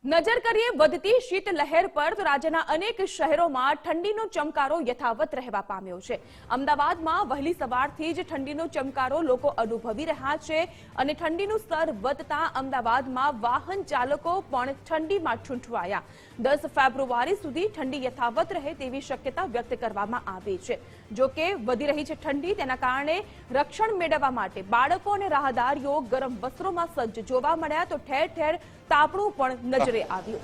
નજર કરીએ વધતી શીત લહેર પર તો રાજ્યના અનેક શહેરોમાં ઠંડીનો ચમકારો યથાવત રહેવા પામ્યો છે। અમદાવાદમાં વહેલી સવારથી જ ઠંડીનો ચમકારો લોકો અનુભવી રહ્યા છે અને ઠંડીનું સ્તર વધતા અમદાવાદમાં વાહન ચાલકો પણ ઠંડીમાં ઠૂંઠવાયા। 10 ફેબ્રુઆરી સુધી ઠંડી યથાવત રહે તેવી શક્યતા વ્યક્ત કરવામાં આવી છે। જો કે વધી રહી છે ઠંડી, તેના કારણે રક્ષણ મેળવવા માટે બાળકો અને રાહદારીઓ ગરમ વસ્ત્રોમાં સજ્જ જોવા મળ્યા તો ઠેર ઠેર તાપણું પણ નજરે આવ્યું।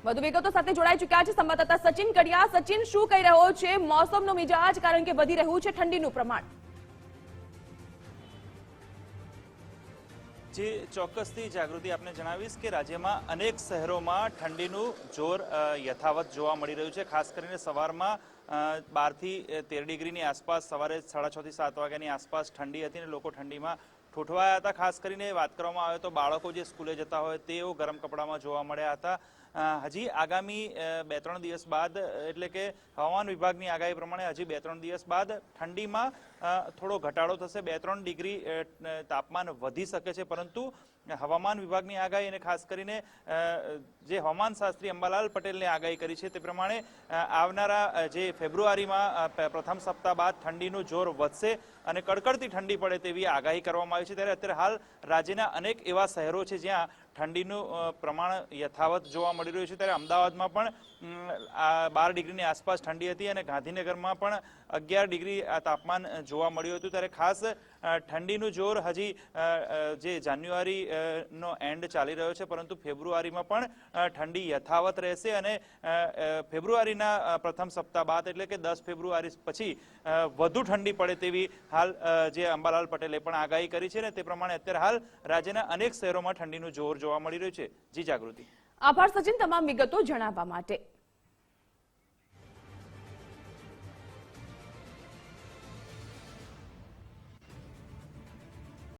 વધુ વિગતો સાથે જોડાઈ ચૂક્યા છે સંવાદદાતા સચિન કડિયા। સચિન, શું કહી રહ્યો છે મોસમનો મિજાજ, કારણ કે વધી રહ્યું છે ઠંડીનું પ્રમાણ? જે ચોક્કસથી જાગૃતિ આપને જણાવીશ કે રાજ્યમાં અનેક શહેરોમાં ઠંડીનું જોર યથાવત જોવા મળી રહ્યું છે। ખાસ કરીને સવારમાં 12 થી 13 ડિગ્રીની આસપાસ, સવારે 6:30 થી 7 વાગ્યાની આસપાસ ઠંડી હતી અને લોકો ઠંડીમાં ઠૂંઠવાયા હતા। ખાસ કરીને વાત કરવામાં આવે તો બાળકો જે સ્કૂલે જતા હોય તેઓ ગરમ કપડામાં જોવા મળ્યા હતા। હજી આગામી 2-3 દિવસ બાદ, એટલે કે હવામાન વિભાગની આગાહી પ્રમાણે હજી 2-3 દિવસ બાદ ઠંડીમાં થોડો ઘટાડો થશે। 2-3 ડિગ્રી તાપમાન વધી શકે છે, પરંતુ હવામાન વિભાગની આગાહી અને ખાસ કરીને જે હવામાન શાસ્ત્રી અંબાલાલ પટેલને આગાહી કરી છે તે પ્રમાણે આવનારા જે ફેબ્રુઆરીમાં પ્રથમ સપ્તાહ બાદ ઠંડીનું જોર વધશે અને કડકડતી ઠંડી પડે તેવી આગાહી કરવામાં આવી છે। ત્યારે અત્યારે હાલ રાજ્યના અનેક એવા શહેરો છે જ્યાં ઠંડીનું પ્રમાણ યથાવત જોવા મળી રહ્યું છે। ત્યારે અમદાવાદમાં પણ 12 ડિગ્રીની આસપાસ ઠંડી હતી અને ગાંધીનગરમાં પણ 11 ડિગ્રી તાપમાન જોવા મળ્યું હતું। ત્યારે ખાસ ઠંડીનું જોર હજી જે જાન્યુઆરીનો એન્ડ ચાલી રહ્યો છે, પરંતુ ફેબ્રુઆરીમાં પણ ઠંડી યથાવત રહેશે અને ફેબ્રુઆરીના પ્રથમ સપ્તાહ બાદ, એટલે કે 10 ફેબ્રુઆરી પછી વધુ ઠંડી પડે તેવી હાલ જે અંબાલાલ પટેલે પણ આગાહી કરી છે ને તે પ્રમાણે અત્યારે હાલ રાજ્યના અનેક શહેરોમાં ઠંડીનું જોર જોવા મળી રહ્યું છે। જી જાગૃતિ। આભાર સચિન, તમામ વિગતો જણાવવા માટે।